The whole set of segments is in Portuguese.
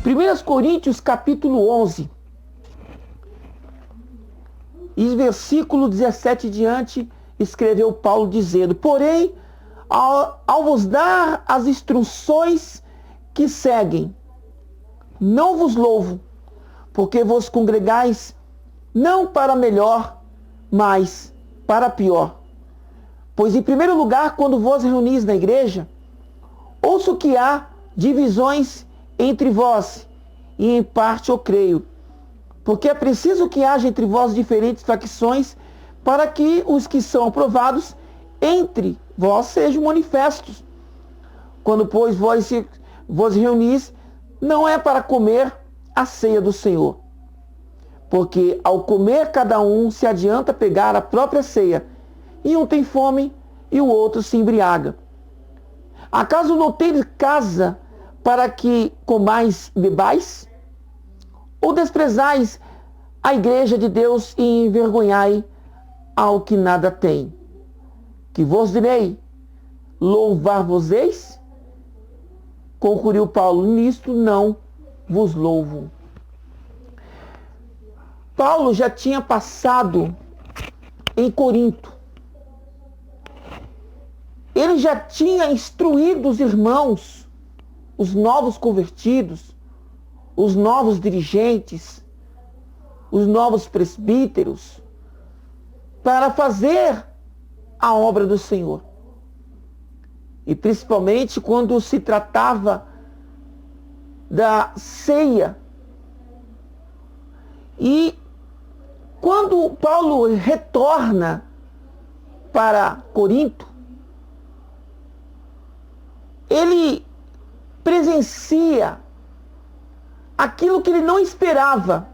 1 Coríntios capítulo 11, e versículo 17 diante, escreveu Paulo dizendo: porém, ao vos dar as instruções que seguem, não vos louvo, porque vos congregais não para melhor, mas para pior. Pois, em primeiro lugar, quando vos reunis na igreja, ouço que há divisões entre vós, e em parte eu creio, porque é preciso que haja entre vós diferentes facções, para que os que são aprovados entre vós sejam manifestos. Quando, pois, vos reunis, não é para comer a ceia do Senhor. Porque ao comer, cada um se adianta pegar a própria ceia, e um tem fome e o outro se embriaga. Acaso não tendes casa para que comais e bebais? Ou desprezais a igreja de Deus e envergonhai ao que nada tem? Que vos direi, louvar-vos-eis? Concluiu Paulo: nisto não vos louvo. Paulo já tinha passado em Corinto. Ele já tinha instruído os irmãos, os novos convertidos, os novos dirigentes, os novos presbíteros, para fazer a obra do Senhor. E principalmente quando se tratava da ceia. E quando Paulo retorna para Corinto, ele presencia aquilo que ele não esperava.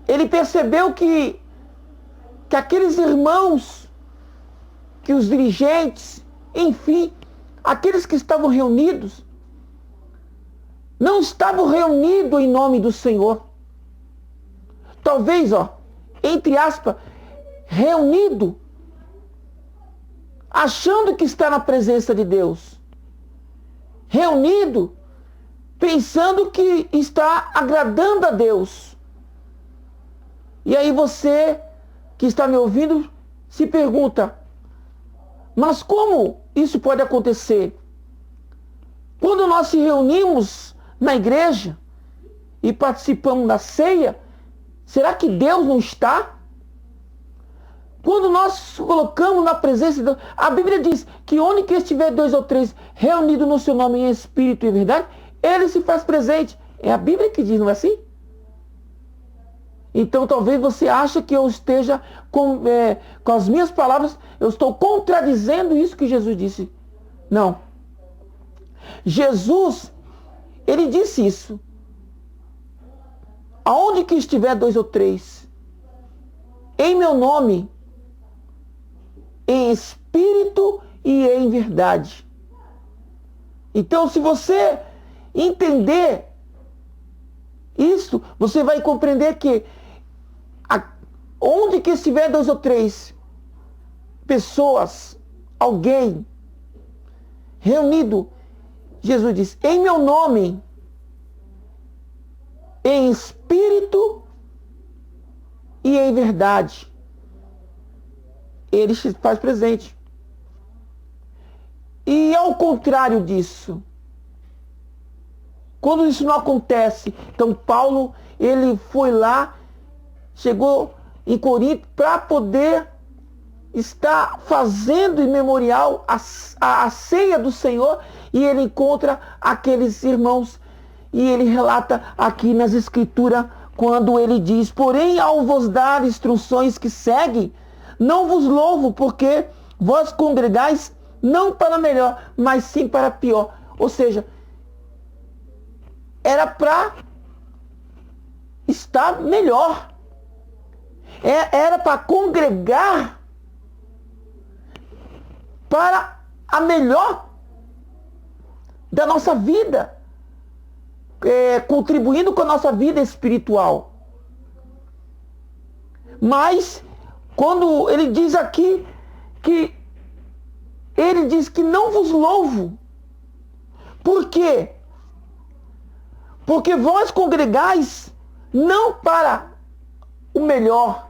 Ele percebeu que aqueles irmãos, que os dirigentes, enfim, aqueles que estavam reunidos, não estavam reunidos em nome do Senhor. Talvez, entre aspas, reunido, achando que está na presença de Deus. Reunido, pensando que está agradando a Deus. E aí você, que está me ouvindo, se pergunta: mas como isso pode acontecer? Quando nós se reunimos na igreja e participamos da ceia, será que Deus não está? Quando nós colocamos na presença de Deus, a Bíblia diz que onde que estiver 2 ou 3 reunidos no seu nome em espírito e verdade, ele se faz presente. É a Bíblia que diz, não é assim? Então talvez você ache que eu esteja com as minhas palavras, eu estou contradizendo isso que Jesus disse. Não. Jesus, ele disse isso. Aonde que estiver 2 ou 3, em meu nome, em espírito e em verdade. Então, se você entender isso, você vai compreender que onde que estiver 2 ou 3 pessoas, alguém reunido, Jesus diz, em meu nome, em espírito e em verdade, ele se faz presente. E ao contrário disso, quando isso não acontece, então Paulo, ele foi lá, chegou em Corinto para poder estar fazendo em memorial a ceia do Senhor, e ele encontra aqueles irmãos, e ele relata aqui nas Escrituras, quando ele diz: porém, ao vos dar instruções que seguem, não vos louvo, porque vós congregais não para melhor, mas sim para pior. Ou seja, era para estar melhor. Era para congregar para a melhor da nossa vida, contribuindo com a nossa vida espiritual. Mas quando ele diz aqui que ele diz que não vos louvo, Por quê? Porque vós congregais não para o melhor,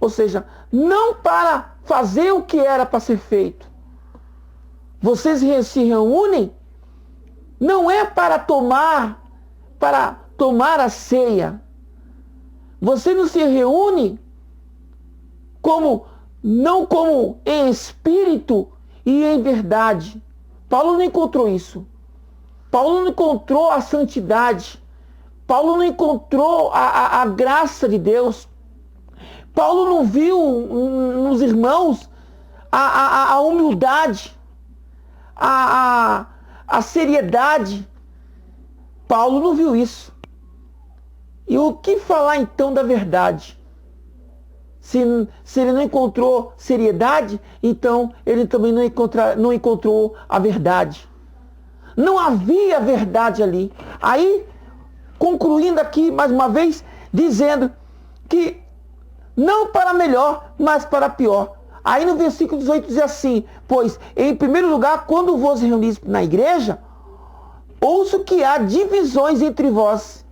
ou seja, não para fazer o que era para ser feito. Vocês se reúnem não é para tomar a ceia. Você não se reúne não como em espírito e em verdade. Paulo não encontrou isso. Paulo não encontrou a santidade. Paulo não encontrou a graça de Deus. Paulo não viu nos irmãos a humildade, a seriedade. Paulo não viu isso. E o que falar então da verdade? Se ele não encontrou seriedade, então ele também não encontrou a verdade. Não havia verdade ali. Aí, concluindo aqui mais uma vez, dizendo que não para melhor, mas para pior. Aí no versículo 18 diz assim: pois, em primeiro lugar, quando vos reunis na igreja, ouço que há divisões entre vós.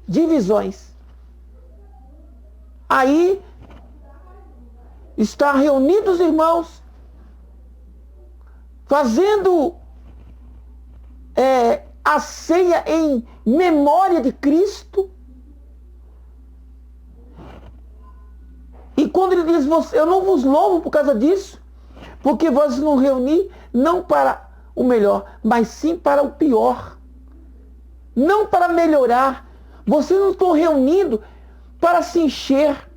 Divisões. Aí está reunidos os irmãos, fazendo a ceia em memória de Cristo. E quando ele diz, eu não vos louvo por causa disso, porque vós não reuni não para o melhor, mas sim para o pior. Não para melhorar. Vocês não estão reunindo para se encher.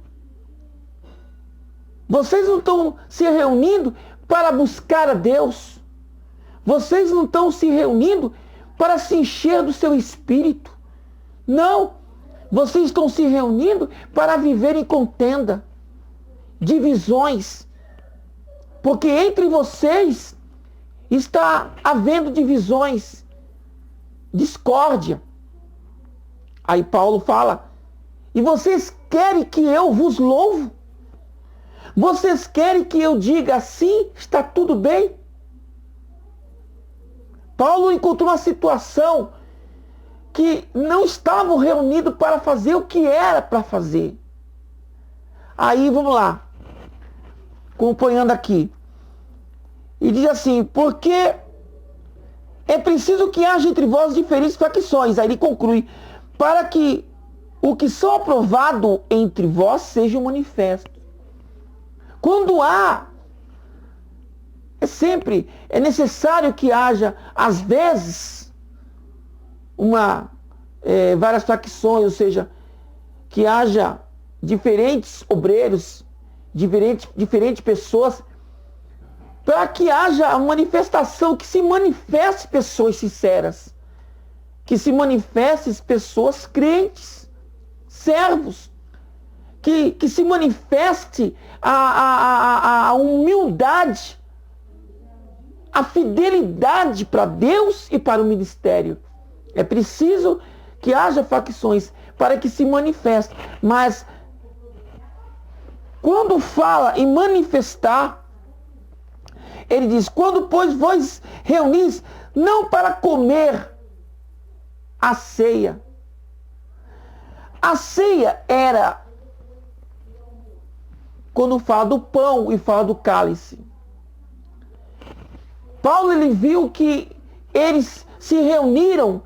Vocês não estão se reunindo para buscar a Deus. Vocês não estão se reunindo para se encher do seu espírito. Não. Vocês estão se reunindo para viver em contenda, divisões. Porque entre vocês está havendo divisões, discórdia. Aí Paulo fala: e vocês querem que eu vos louvo? Vocês querem que eu diga assim, está tudo bem? Paulo encontrou uma situação que não estavam reunidos para fazer o que era para fazer. Aí vamos lá, acompanhando aqui. E diz assim: porque é preciso que haja entre vós diferentes facções. Aí ele conclui: para que o que são aprovado entre vós seja manifesto. Quando é necessário que haja, às vezes, várias facções, ou seja, que haja diferentes obreiros, diferentes pessoas, para que haja a manifestação, que se manifeste pessoas sinceras, que se manifeste pessoas crentes, servos, que se manifeste a humildade, a fidelidade para Deus e para o ministério. É preciso que haja facções para que se manifeste. Mas quando fala em manifestar, ele diz: quando, pois, vós reunis, não para comer a ceia. A ceia era quando fala do pão e fala do cálice. Paulo, ele viu que eles se reuniram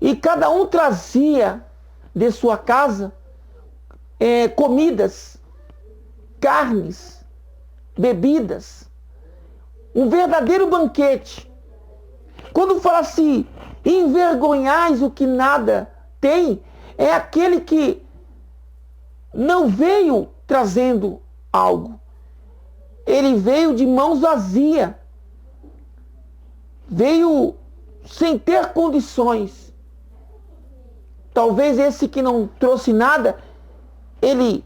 e cada um trazia de sua casa comidas, carnes, bebidas, um verdadeiro banquete. Quando fala assim, envergonhais o que nada tem, é aquele que não veio trazendo algo. Ele veio de mãos vazias. Veio sem ter condições. Talvez esse que não trouxe nada, ele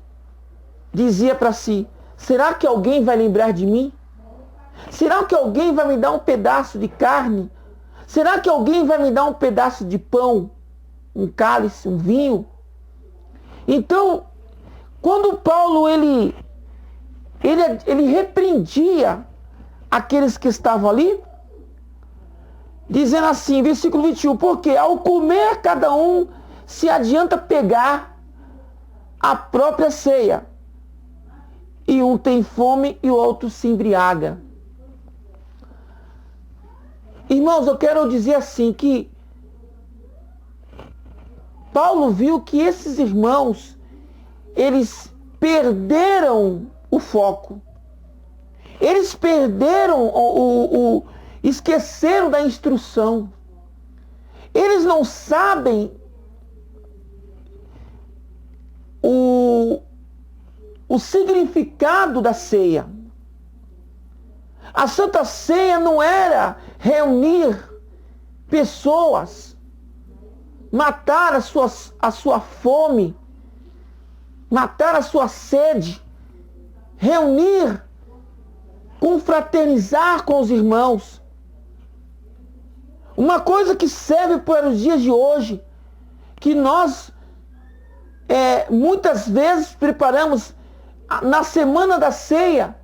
dizia para si: será que alguém vai lembrar de mim? Será que alguém vai me dar um pedaço de carne? Será que alguém vai me dar um pedaço de pão? Um cálice, um vinho? Então, quando Paulo ele repreendia aqueles que estavam ali, dizendo assim, versículo 21, porque ao comer cada um se adianta pegar a própria ceia, e um tem fome e o outro se embriaga. Irmãos, eu quero dizer assim que Paulo viu que esses irmãos, eles perderam o foco. Eles perderam esqueceram da instrução. Eles não sabem o significado da ceia. A Santa Ceia não era reunir pessoas, matar a sua fome, matar a sua sede, reunir, confraternizar com os irmãos. Uma coisa que serve para os dias de hoje, que nós muitas vezes preparamos na semana da ceia,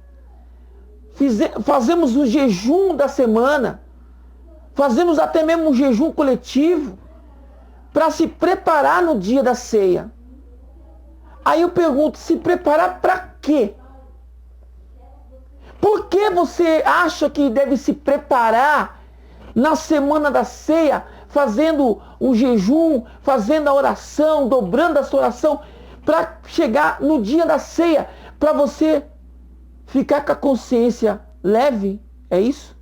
fazemos o jejum da semana, fazemos até mesmo um jejum coletivo, para se preparar no dia da ceia. Aí eu pergunto, se preparar para quê? Por que você acha que deve se preparar na semana da ceia, fazendo um jejum, fazendo a oração, dobrando a sua oração, para chegar no dia da ceia, para você ficar com a consciência leve? É isso?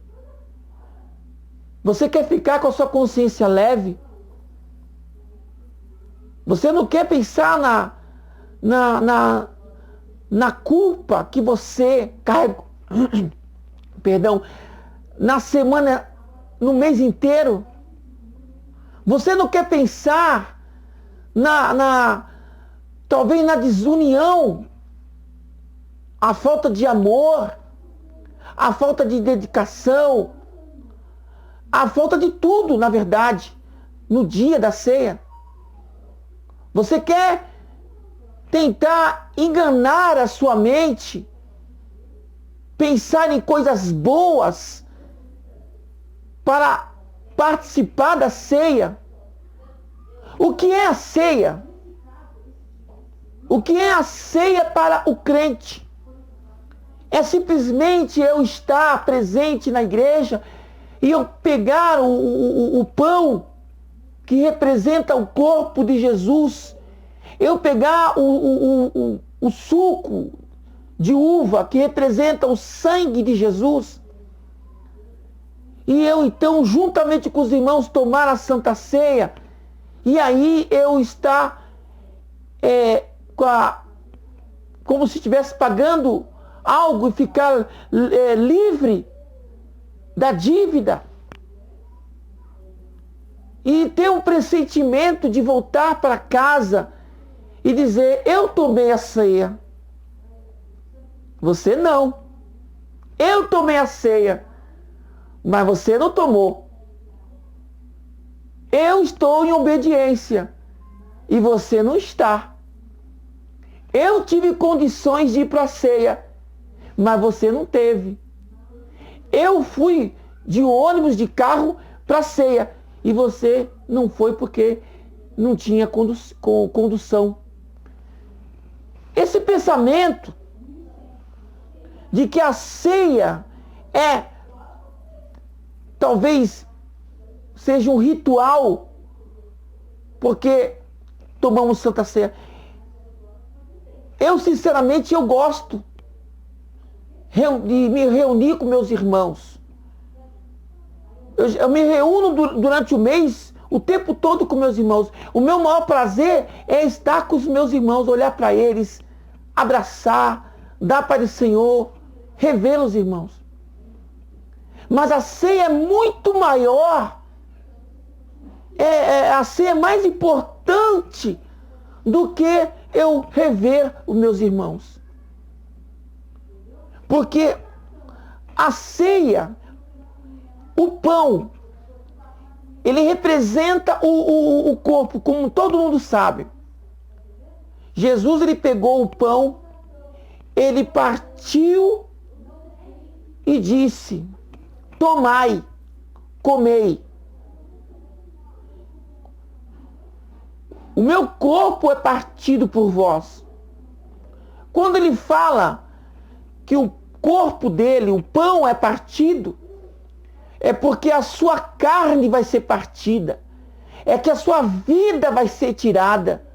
Você quer ficar com a sua consciência leve? Você não quer pensar na culpa que você carrega, perdão, na semana, no mês inteiro? Você não quer pensar talvez na desunião, a falta de amor, a falta de dedicação, a falta de tudo, na verdade, no dia da ceia? Você quer tentar enganar a sua mente, pensar em coisas boas para participar da ceia? O que é a ceia? O que é a ceia para o crente? É simplesmente eu estar presente na igreja e eu pegar o pão que representa o corpo de Jesus, eu pegar o suco de uva que representa o sangue de Jesus, e eu então, juntamente com os irmãos, tomar a Santa Ceia, e aí eu estar como se estivesse pagando algo e ficar livre da dívida. E ter um pressentimento de voltar para casa e dizer, eu tomei a ceia. Você não. Eu tomei a ceia, mas você não tomou. Eu estou em obediência e você não está. Eu tive condições de ir para a ceia, mas você não teve. Eu fui de ônibus, de carro para a ceia, e você não foi porque não tinha condução. Esse pensamento de que a ceia talvez seja um ritual, porque tomamos Santa Ceia. Eu, sinceramente, eu gosto de me reunir com meus irmãos. Eu me reúno durante o mês, o tempo todo com meus irmãos. O meu maior prazer é estar com os meus irmãos, olhar para eles, abraçar, dar para o Senhor, rever os irmãos. Mas a ceia é muito maior, a ceia é mais importante do que eu rever os meus irmãos. Porque a ceia, o pão, ele representa o corpo, como todo mundo sabe. Jesus, ele pegou o pão, ele partiu e disse: tomai, comei. O meu corpo é partido por vós. Quando ele fala que o corpo dele, o pão é partido, é porque a sua carne vai ser partida. É que a sua vida vai ser tirada.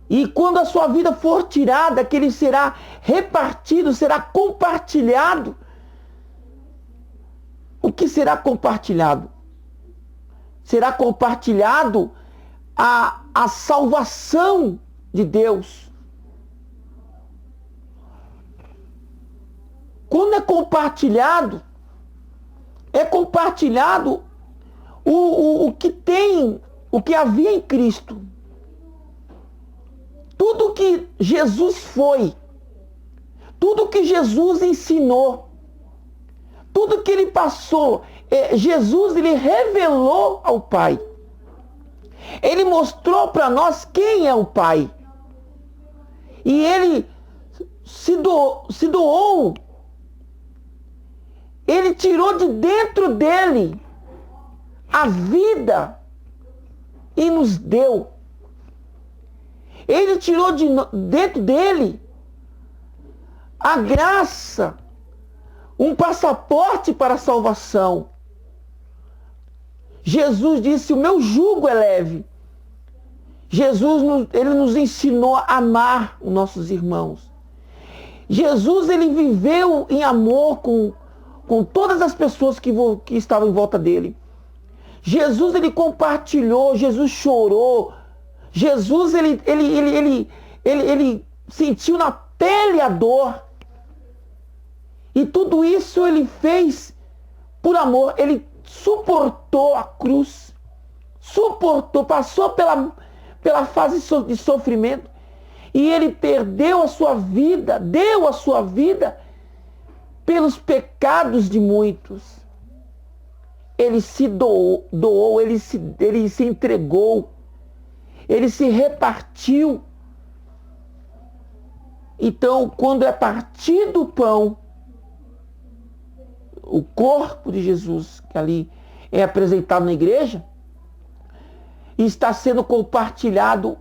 E quando a sua vida for tirada, que ele será repartido, será compartilhado. O que será compartilhado? Será compartilhado a salvação de Deus. Quando é compartilhado o que tem, o que havia em Cristo. Tudo que Jesus foi, tudo que Jesus ensinou, tudo que ele passou, Jesus ele revelou ao Pai. Ele mostrou para nós quem é o Pai. E ele se doou. Ele tirou de dentro dele a vida e nos deu. Ele tirou de dentro dele a graça, um passaporte para a salvação. Jesus disse: o meu jugo é leve. Jesus ele nos ensinou a amar os nossos irmãos. Jesus ele viveu em amor com todas as pessoas que estavam em volta dele. Jesus ele compartilhou, Jesus chorou. Jesus ele sentiu na pele a dor. E tudo isso ele fez por amor. Ele suportou a cruz, passou pela fase de sofrimento, e ele perdeu a sua vida, deu a sua vida pelos pecados de muitos. Ele se doou, ele se entregou, ele se repartiu. Então, quando é partido o pão, o corpo de Jesus, que ali é apresentado na igreja, e está sendo compartilhado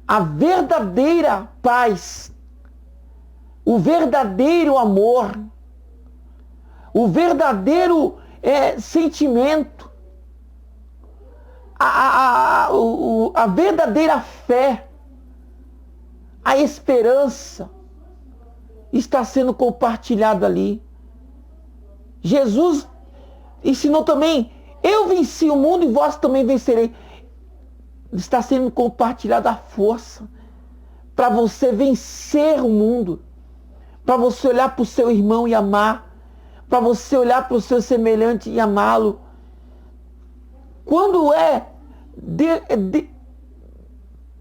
a verdadeira paz, o verdadeiro amor, o verdadeiro sentimento, a verdadeira fé, a esperança está sendo compartilhado ali. Jesus ensinou também: eu venci o mundo e vós também vencerei. Está sendo compartilhada a força para você vencer o mundo, para você olhar para o seu irmão e amar, para você olhar para o seu semelhante e amá-lo. Quando é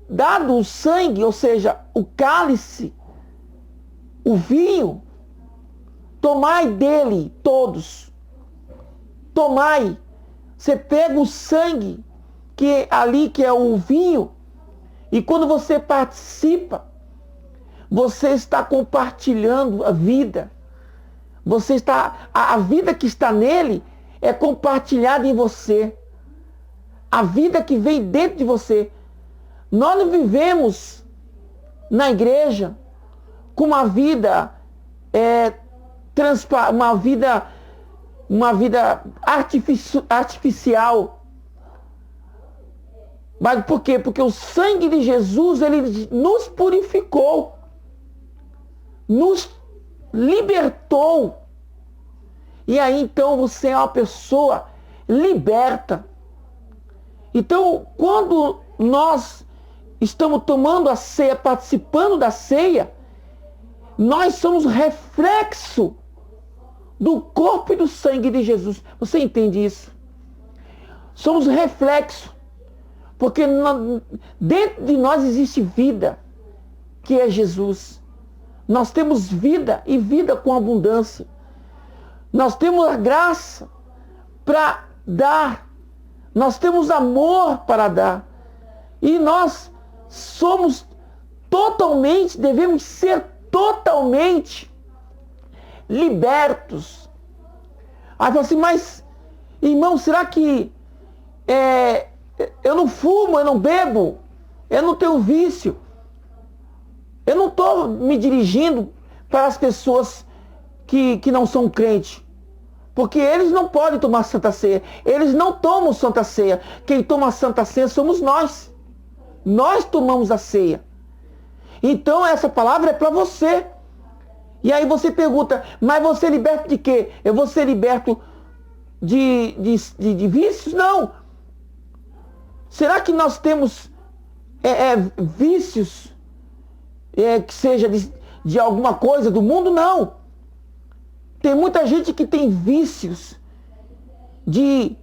dado o sangue, ou seja, o cálice, o vinho, tomai dele todos. Tomai. Você pega o sangue, que é o vinho, e quando você participa, você está compartilhando a vida. A vida que está nele é compartilhada em você. A vida que vem dentro de você. Nós não vivemos na igreja com uma vida uma vida artificial. Mas por quê? Porque o sangue de Jesus, ele nos purificou, nos libertou. E aí então você é uma pessoa liberta. Então, quando nós estamos tomando a ceia, participando da ceia, nós somos reflexo do corpo e do sangue de Jesus. Você entende isso? Somos reflexo. Porque dentro de nós existe vida, que é Jesus. Nós temos vida e vida com abundância. Nós temos a graça para dar. Nós temos amor para dar. E nós devemos ser totalmente libertos. Aí fala assim, mas irmão, será que eu não fumo, eu não bebo, eu não tenho vício? Eu não estou me dirigindo para as pessoas que não são crentes. Porque eles não podem tomar Santa Ceia. Eles não tomam Santa Ceia. Quem toma Santa Ceia somos nós. Nós tomamos a ceia. Então essa palavra é para você. E aí você pergunta, mas você é liberto de quê? Eu vou ser liberto de vícios? Não. Será que nós temos vícios que seja de alguma coisa do mundo? Não. Tem muita gente que tem vícios de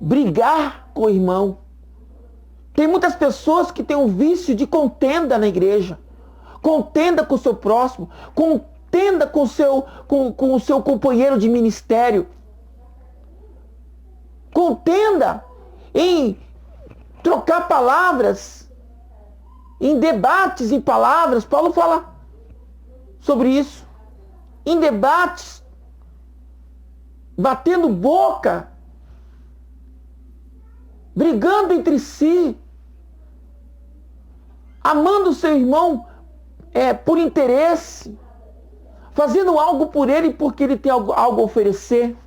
brigar com o irmão. Tem muitas pessoas que têm um vício de contenda na igreja. Contenda com o seu próximo. Contenda com o seu companheiro de ministério. Contenda em trocar palavras, em debates em palavras. Paulo fala sobre isso. Em debates, batendo boca, brigando entre si, amando o seu irmão por interesse, fazendo algo por ele porque ele tem algo a oferecer.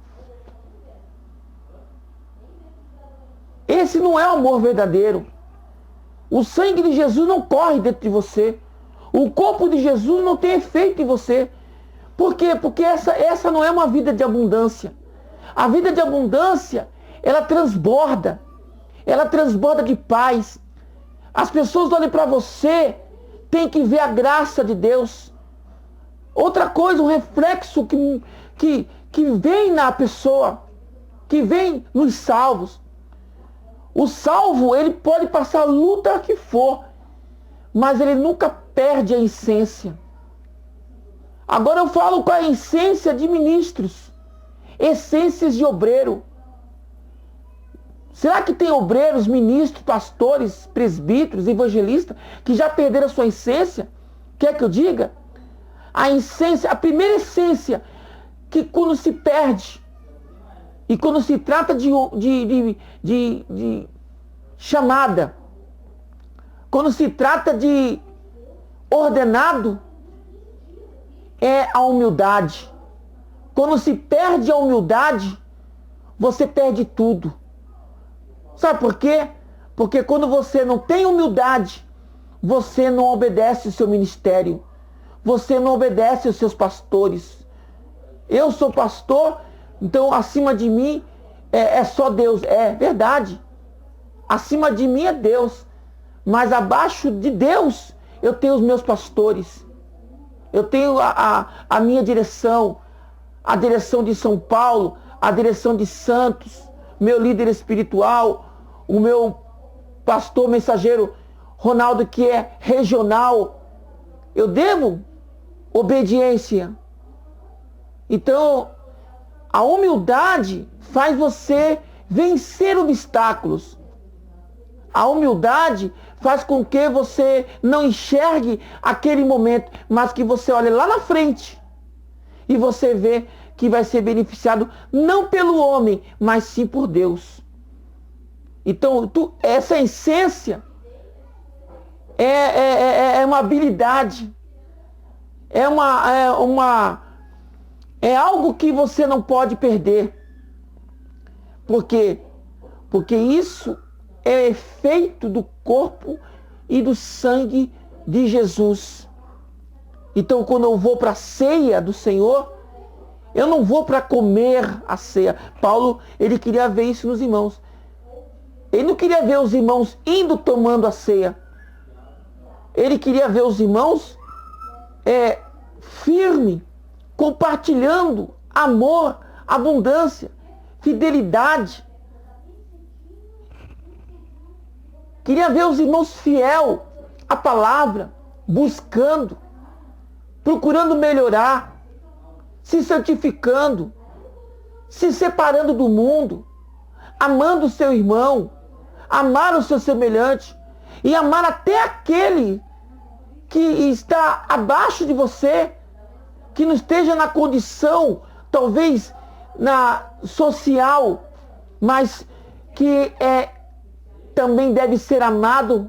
Esse não é o amor verdadeiro. O sangue de Jesus não corre dentro de você. O corpo de Jesus não tem efeito em você. Por quê? Porque essa não é uma vida de abundância. A vida de abundância, ela transborda. Ela transborda de paz. As pessoas olham para você, tem que ver a graça de Deus. Outra coisa, um reflexo que vem na pessoa, que vem nos salvos. O salvo, ele pode passar a luta que for, mas ele nunca perde a essência. Agora eu falo com a essência de ministros, essências de obreiro. Será que tem obreiros, ministros, pastores, presbíteros, evangelistas que já perderam a sua essência? Quer que eu diga? A essência, a primeira essência que quando se perde e quando se trata de chamada, quando se trata de ordenado, é a humildade. Quando se perde a humildade, você perde tudo. Sabe por quê? Porque quando você não tem humildade, você não obedece o seu ministério. Você não obedece os seus pastores. Eu sou pastor, então acima de mim é só Deus. É verdade. Acima de mim é Deus. Mas abaixo de Deus, eu tenho os meus pastores. Eu tenho a minha direção, a direção de São Paulo, a direção de Santos, meu líder espiritual, o meu pastor mensageiro Ronaldo, que é regional. Eu devo obediência. Então, a humildade faz você vencer obstáculos. A humildade faz com que você não enxergue aquele momento, mas que você olhe lá na frente e você vê que vai ser beneficiado não pelo homem, mas sim por Deus. Então, essa essência é uma habilidade, é algo que você não pode perder. Por quê? Porque isso é efeito do corpo e do sangue de Jesus. Então, quando eu vou para a ceia do Senhor, eu não vou para comer a ceia. Paulo, ele queria ver isso nos irmãos. Ele não queria ver os irmãos indo tomando a ceia. Ele queria ver os irmãos firme, compartilhando amor, abundância, fidelidade. Queria ver os irmãos fiel à palavra, buscando, procurando melhorar, se santificando, se separando do mundo, amando o seu irmão, amar o seu semelhante e amar até aquele que está abaixo de você, que não esteja na condição, talvez na social, mas que também deve ser amado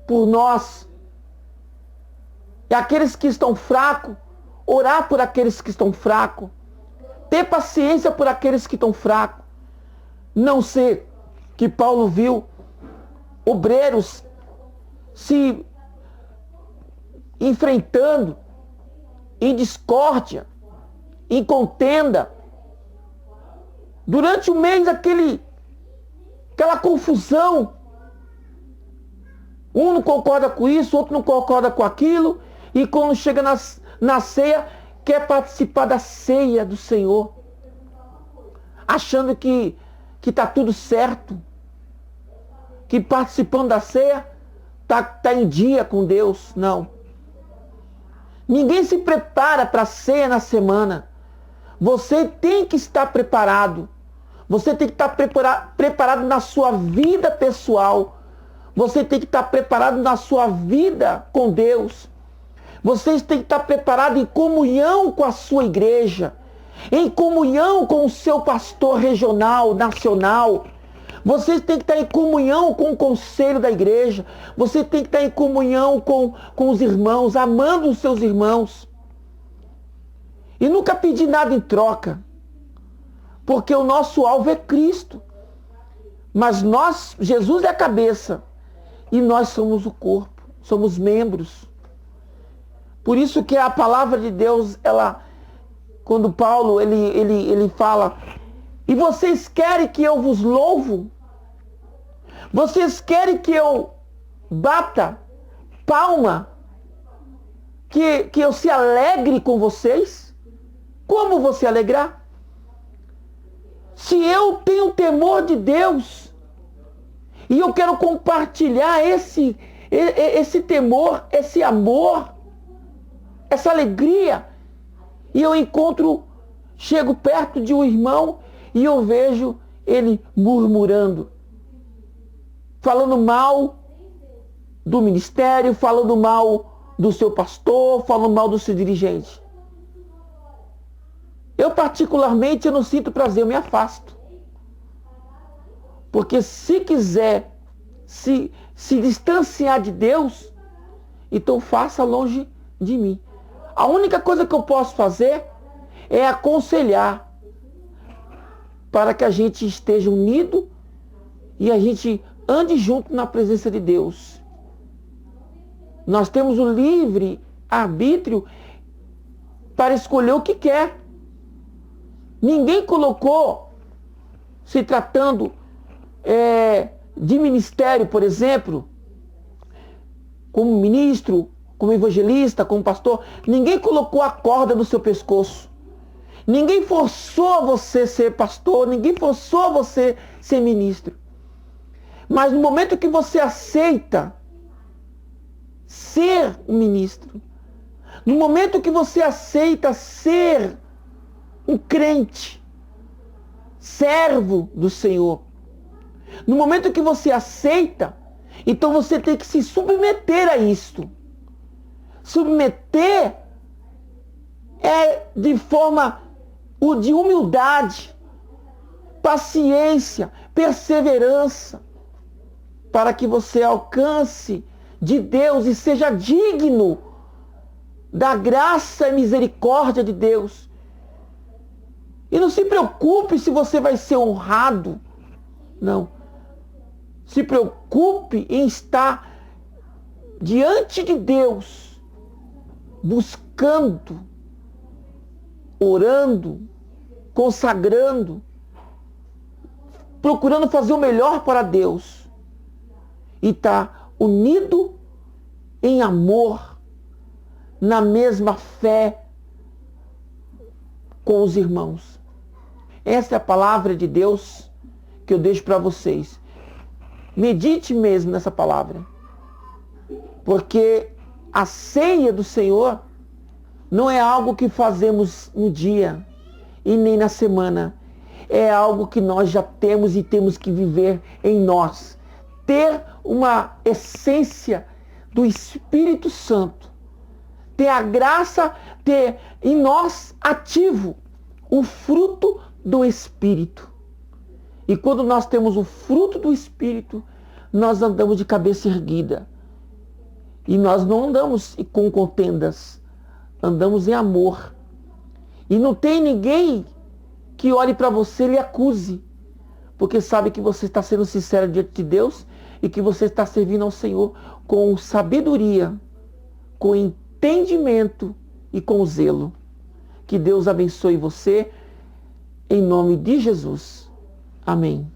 por nós. E aqueles que estão fracos, orar por aqueles que estão fracos, ter paciência por aqueles que estão fracos. Não ser que Paulo viu obreiros se enfrentando em discórdia, em contenda. Durante o mês, aquela confusão. Um não concorda com isso, outro não concorda com aquilo. E quando chega na ceia, quer participar da ceia do Senhor, achando que está tudo certo, que participando da ceia está em dia com Deus. Não. Ninguém se prepara para a ceia na semana. Você tem que estar preparado. Você tem que estar preparado na sua vida pessoal. Você tem que estar preparado na sua vida com Deus. Vocês têm que estar preparados em comunhão com a sua igreja, em comunhão com o seu pastor regional, nacional. Vocês têm que estar em comunhão com o conselho da igreja. Você tem que estar em comunhão com os irmãos, amando os seus irmãos. E nunca pedir nada em troca. Porque o nosso alvo é Cristo. Mas Jesus é a cabeça. E nós somos o corpo, somos membros. Por isso que a palavra de Deus, quando Paulo ele fala: e vocês querem que eu vos louvo? Vocês querem que eu bata palma? Que eu se alegre com vocês? Como vou se alegrar? Se eu tenho temor de Deus e eu quero compartilhar esse temor, esse amor, essa alegria, e eu chego perto de um irmão e eu vejo ele murmurando, falando mal do ministério, falando mal do seu pastor, falando mal do seu dirigente. Eu particularmente não sinto prazer, eu me afasto. Porque se quiser se distanciar de Deus, então faça longe de mim. A única coisa que eu posso fazer é aconselhar para que a gente esteja unido e a gente ande junto na presença de Deus. Nós temos o livre arbítrio para escolher o que quer. Ninguém colocou, se tratando de ministério, por exemplo, como ministro, como evangelista, como pastor, ninguém colocou a corda no seu pescoço. Ninguém forçou você ser pastor, ninguém forçou você ser ministro. Mas no momento que você aceita ser um ministro, no momento que você aceita ser um crente, servo do Senhor, no momento que você aceita, então você tem que se submeter a isto. Submeter de forma de humildade, paciência, perseverança, para que você alcance de Deus e seja digno da graça e misericórdia de Deus. E não se preocupe se você vai ser honrado. Não. Se preocupe em estar diante de Deus, buscando, orando, consagrando, procurando fazer o melhor para Deus. E estar unido em amor, na mesma fé com os irmãos. Essa é a palavra de Deus que eu deixo para vocês. Medite mesmo nessa palavra. Porque a ceia do Senhor não é algo que fazemos no dia e nem na semana. É algo que nós já temos e temos que viver em nós. Ter uma essência do Espírito Santo. ter a graça, ter em nós ativo o fruto do Espírito. E quando nós temos o fruto do Espírito, nós andamos de cabeça erguida. E nós não andamos com contendas, andamos em amor. E não tem ninguém que olhe para você e lhe acuse, porque sabe que você está sendo sincero diante de Deus e que você está servindo ao Senhor com sabedoria, com entendimento e com zelo. Que Deus abençoe você, em nome de Jesus. Amém.